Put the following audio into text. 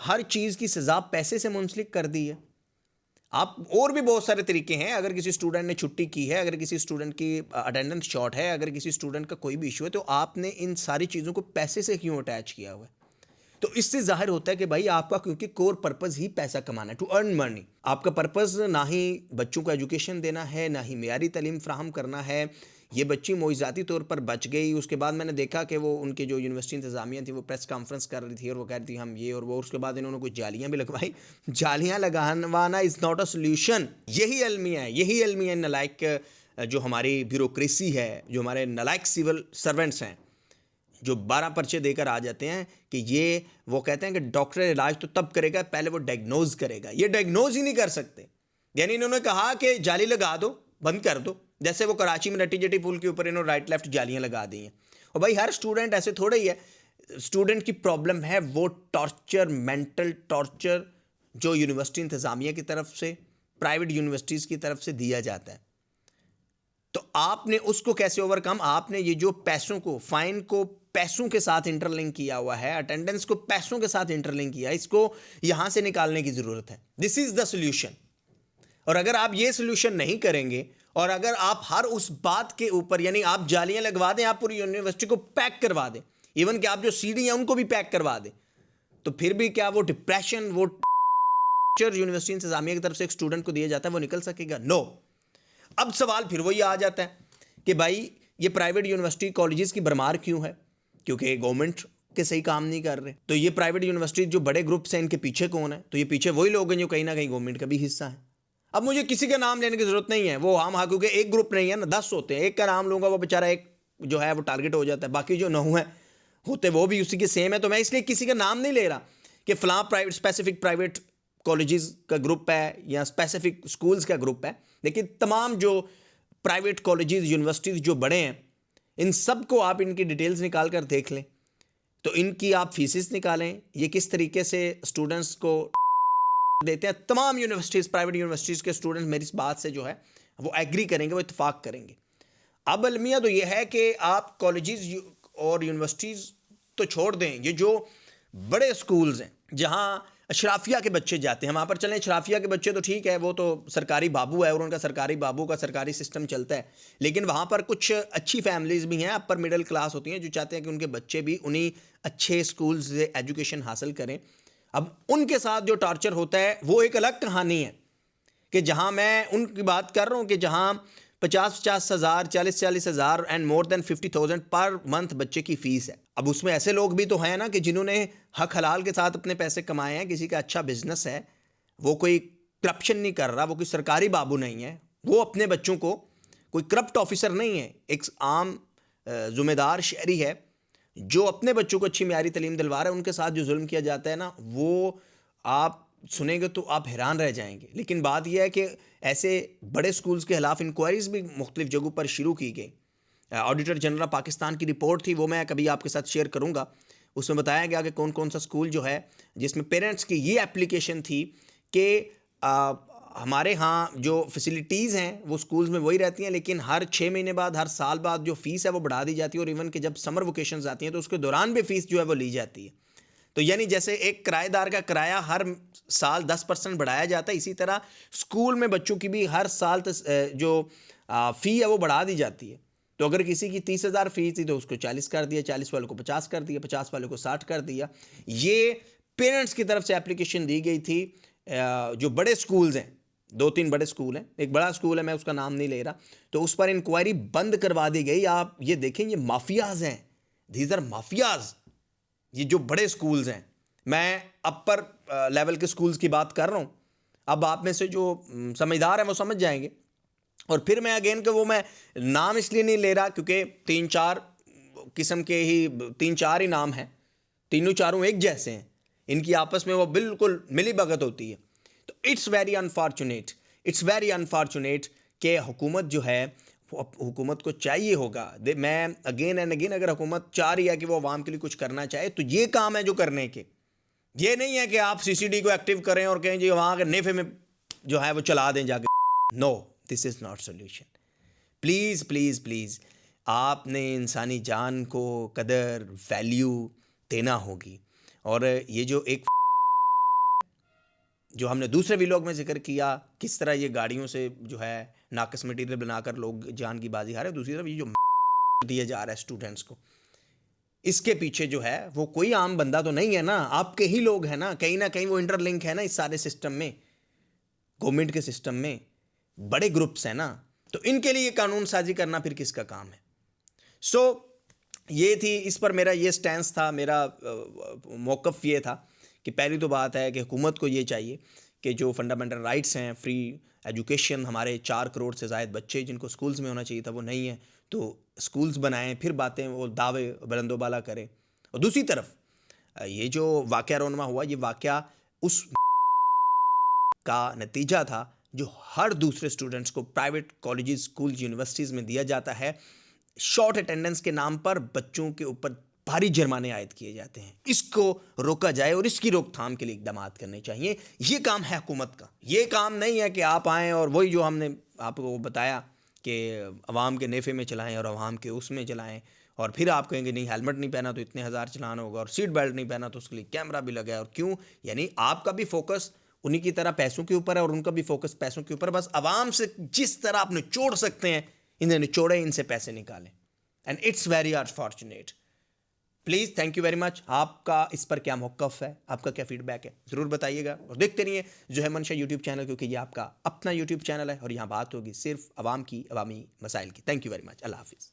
ہر چیز کی سزا پیسے سے منسلک کر دی ہے. آپ اور بھی بہت سارے طریقے ہیں. اگر کسی اسٹوڈنٹ نے چھٹی کی ہے, اگر کسی اسٹوڈنٹ کی اٹینڈنس شارٹ ہے, اگر کسی اسٹوڈنٹ کا کوئی بھی ایشو ہے, تو آپ نے ان ساری چیزوں کو پیسے سے کیوں اٹیچ کیا ہوا ہے؟ تو اس سے ظاہر ہوتا ہے کہ بھائی آپ کا کیونکہ کور پرپز ہی پیسہ کمانا ہے, ٹو ارن منی. آپ کا پرپز نہ ہی بچوں کو ایجوکیشن دینا ہے, نہ ہی معیاری تعلیم فراہم کرنا ہے. یہ بچی معجزاتی طور پر بچ گئی. اس کے بعد میں نے دیکھا کہ وہ ان کے جو یونیورسٹی انتظامیہ تھی وہ پریس کانفرنس کر رہی تھی اور وہ کہہ رہی تھی ہم یہ اور وہ. اس کے بعد انہوں نے کچھ جالیاں بھی لگوائی. جالیاں لگوانا از ناٹ اے سولوشن. یہی المیہ نالائق جو ہماری بیوروکریسی ہے, جو ہمارے نالائق سول سرونٹس ہیں, جو 12 پرچے دے کر آ جاتے ہیں کہ یہ وہ کہتے ہیں کہ ڈاکٹر علاج تو تب کرے گا پہلے وہ ڈائگنوز کرے گا. یہ ڈائگنوز ہی نہیں کر سکتے. یعنی انہوں نے کہا کہ جالی لگا دو, بند کر دو. جیسے وہ کراچی میں نٹی جٹی پول کے اوپر انہوں نے رائٹ لیفٹ جالیاں لگا دی ہیں. اور بھائی ہر اسٹوڈنٹ ایسے تھوڑا ہی ہے. اسٹوڈنٹ کی پرابلم ہے وہ ٹارچر, مینٹل ٹارچر جو یونیورسٹی انتظامیہ کی طرف سے, پرائیویٹ یونیورسٹیز کی طرف سے دیا جاتا ہے. تو آپ نے اس کو کیسے اوور کم, آپ نے یہ جو پیسوں کو, فائن کو پیسوں کے ساتھ انٹر لنک کیا ہوا ہے, اٹینڈنس کو پیسوں کے ساتھ انٹر لنک کیا, اس کو یہاں سے نکالنے کی ضرورت ہے. دس از دا سولوشن. اور اگر آپ یہ سولوشن نہیں کریں گے, اور اگر آپ ہر اس بات کے اوپر, یعنی آپ جالیاں لگوا دیں, آپ پوری یونیورسٹی کو پیک کروا دیں, ایون کہ آپ جو سی ڈی ہیں ان کو بھی پیک کروا دیں, تو پھر بھی کیا وہ ڈپریشن, وہ یونیورسٹی انتظامیہ کی طرف سے ایک اسٹوڈنٹ کو دیا جاتا ہے, وہ نکل سکے گا؟ نو. اب سوال پھر وہی آ جاتا ہے کہ بھائی یہ پرائیویٹ یونیورسٹی کالجز کی بھرمار کیوں ہے؟ کیونکہ گورنمنٹ کے صحیح کام نہیں کر رہے. تو یہ پرائیویٹ یونیورسٹی جو بڑے گروپس ہیں, ان کے پیچھے کون ہے؟ تو یہ پیچھے وہی لوگ ہیں جو کہیں نہ کہیں گورنمنٹ کا بھی حصہ ہیں. اب مجھے کسی کا نام لینے کی ضرورت نہیں ہے, وہ ہم کیونکہ ایک گروپ نہیں ہے نا, 10 ہوتے ہیں, ایک کا نام لوں گا وہ بیچارہ ایک جو ہے وہ ٹارگٹ ہو جاتا ہے, باقی جو 9 ہیں ہوتے وہ بھی اسی کے سیم ہے. تو میں اس لیے کسی کا نام نہیں لے رہا کہ فلاں پرائیویٹ اسپیسیفک پرائیویٹ کالجز کا گروپ ہے یا اسپیسیفک اسکولز کا گروپ ہے. لیکن تمام جو پرائیویٹ کالجز, یونیورسٹیز جو بڑے ہیں, ان سب کو آپ ان کی ڈیٹیلز نکال کر دیکھ لیں, تو ان کی آپ فیسز نکالیں, یہ کس طریقے سے اسٹوڈنٹس کو دیتے ہیں. تمام یونیورسٹیز, پرائیویٹ یونیورسٹیز کے اسٹوڈنٹس میری اس بات سے جو ہے وہ ایگری کریں گے, وہ اتفاق کریں گے. اب المیہ تو یہ ہے کہ آپ کالجز اور یونیورسٹیز تو چھوڑ دیں, یہ جو بڑے اسکولز ہیں جہاں اشرافیہ کے بچے جاتے ہیں, وہاں پر چلیں اشرافیہ کے بچے تو ٹھیک ہے, وہ تو سرکاری بابو ہے اور ان کا سرکاری بابو کا سرکاری سسٹم چلتا ہے. لیکن وہاں پر کچھ اچھی فیملیز بھی ہیں, اپر مڈل کلاس ہوتی ہیں, جو چاہتے ہیں کہ ان کے بچے بھی انہی اچھے اسکولز سے ایجوکیشن حاصل کریں. اب ان کے ساتھ جو ٹارچر ہوتا ہے وہ ایک الگ کہانی ہے, کہ جہاں میں ان کی بات کر رہا ہوں کہ جہاں 50 ہزار 40 ہزار and more then 50,000 per month بچے کی فیس ہے. اب اس میں ایسے لوگ بھی تو ہیں نا کہ جنہوں نے حق حلال کے ساتھ اپنے پیسے کمائے ہیں, کسی کا اچھا بزنس ہے, وہ کوئی کرپشن نہیں کر رہا, وہ کوئی سرکاری بابو نہیں ہے, وہ اپنے بچوں کو کوئی کرپٹ آفیسر نہیں ہے, ایک عام ذمہ دار شہری ہے جو اپنے بچوں کو اچھی معیاری تعلیم دلوا رہا ہے. ان کے ساتھ جو ظلم کیا جاتا ہے نا, وہ آپ سنیں گے تو آپ حیران رہ جائیں گے. لیکن بات یہ ہے کہ ایسے بڑے سکولز کے خلاف انکوائریز بھی مختلف جگہوں پر شروع کی گئی. آڈیٹر جنرل پاکستان کی رپورٹ تھی, وہ میں کبھی آپ کے ساتھ شیئر کروں گا. اس میں بتایا گیا کہ کون کون سا سکول جو ہے جس میں پیرنٹس کی یہ اپلیکیشن تھی کہ ہمارے ہاں جو فیسلٹیز ہیں وہ سکولز میں وہی رہتی ہیں, لیکن ہر 6 مہینے بعد, ہر سال بعد جو فیس ہے وہ بڑھا دی جاتی ہے, اور ایون کہ جب سمر ویکیشنز آتی ہیں تو اس کے دوران بھی فیس جو ہے وہ لی جاتی ہے. تو یعنی جیسے ایک کرایہ دار کا کرایہ ہر سال 10% بڑھایا جاتا ہے, اسی طرح اسکول میں بچوں کی بھی ہر سال جو فی ہے وہ بڑھا دی جاتی ہے. تو اگر کسی کی 30,000 فی تھی تو اس کو 40 کر دیا, 40 والوں کو 50 کر دیا, 50 والوں کو 60 کر دیا. یہ پیرنٹس کی طرف سے اپلیکیشن دی گئی تھی. جو بڑے سکولز ہیں, 2-3 بڑے سکول ہیں, ایک بڑا سکول ہے میں اس کا نام نہیں لے رہا, تو اس پر انکوائری بند کروا دی گئی. آپ یہ دیکھیں, یہ مافیاز ہیں, دیز آر مافیاز, یہ جو بڑے سکولز ہیں. میں اپر لیول کے سکولز کی بات کر رہا ہوں. اب آپ میں سے جو سمجھدار ہیں وہ سمجھ جائیں گے. اور پھر میں اگین کہ وہ میں نام اس لیے نہیں لے رہا کیونکہ 3-4 قسم کے ہی 3-4 ہی نام ہیں, تینوں چاروں ایک جیسے ہیں, ان کی آپس میں وہ بالکل ملی بھگت ہوتی ہے. تو اٹس ویری انفارچونیٹ کہ حکومت جو ہے, حکومت کو چاہیے ہوگا, میں اگین اینڈ اگین, اگر حکومت چاہ رہی ہے کہ وہ عوام کے لیے کچھ کرنا چاہے تو یہ کام ہے جو کرنے کے. یہ نہیں ہے کہ آپ سی سی ڈی کو ایکٹیو کریں اور کہیں جی وہاں کے نیفے میں جو ہے وہ چلا دیں جا کے. No, this is not solution. Please please please آپ نے انسانی جان کو قدر, ویلیو دینا ہوگی. اور یہ جو ایک جو ہم نے دوسرے ویلاگ میں ذکر کیا کس طرح یہ گاڑیوں سے جو ہے ناقص مٹیریل بنا کر لوگ جان کی بازی ہارے، دوسری طرف یہ جو دیا جا رہا ہے اسٹوڈنٹس کو، اس کے پیچھے جو ہے وہ کوئی عام بندہ تو نہیں ہے نا، آپ کے ہی لوگ ہیں نا، کہیں نہ کہیں وہ انٹر لنک ہے نا اس سارے سسٹم میں، گورنمنٹ کے سسٹم میں بڑے گروپس ہیں نا، تو ان کے لیے قانون سازی کرنا پھر کس کا کام ہے؟ سو یہ تھی، اس پر میرا یہ سٹینس تھا، میرا موقف یہ تھا کہ پہلی تو بات ہے کہ حکومت کو یہ چاہیے کہ جو فنڈامنٹل رائٹس ہیں، فری ایجوکیشن، ہمارے 4 کروڑ سے زائد بچے جن کو سکولز میں ہونا چاہیے تھا وہ نہیں ہے، تو سکولز بنائیں، پھر باتیں وہ دعوے بلند و بالا کریں. اور دوسری طرف یہ جو واقعہ رونما ہوا، یہ واقعہ اس کا نتیجہ تھا جو ہر دوسرے اسٹوڈنٹس کو پرائیویٹ کالجز، اسکول، یونیورسٹیز میں دیا جاتا ہے. شارٹ اٹینڈنس کے نام پر بچوں کے اوپر بھاری جرمانے عائد کیے جاتے ہیں. اس کو روکا جائے اور اس کی روک تھام کے لیے اقدامات کرنے چاہیے. یہ کام ہے حکومت کا. یہ کام نہیں ہے کہ آپ آئیں اور وہی جو ہم نے آپ کو بتایا کہ عوام کے نیفے میں چلائیں اور عوام کے اس میں چلائیں، اور پھر آپ کہیں گے نہیں ہیلمٹ نہیں پہنا تو اتنے ہزار چلان ہوگا، اور سیٹ بیلٹ نہیں پہنا تو اس کے لیے کیمرہ بھی لگا ہے. اور کیوں؟ یعنی آپ کا بھی فوکس انہی کی طرح پیسوں کے اوپر ہے اور ان کا بھی فوکس پیسوں کے اوپر. بس عوام سے جس طرح آپ نچوڑ سکتے ہیں انہیں نچوڑیں، ان سے پیسے نکالیں. And it's very unfortunate. Please thank you very much. آپ کا اس پر کیا موقف ہے؟ آپ کا کیا فیڈ بیک ہے؟ ضرور بتائیے گا. اور دیکھتے رہیے جو ہے منشا یوٹیوب چینل، کیونکہ یہ آپ کا اپنا یوٹیوب چینل ہے اور یہاں بات ہوگی صرف عوام کی، عوامی مسائل کی. Thank you very much. اللہ حافظ.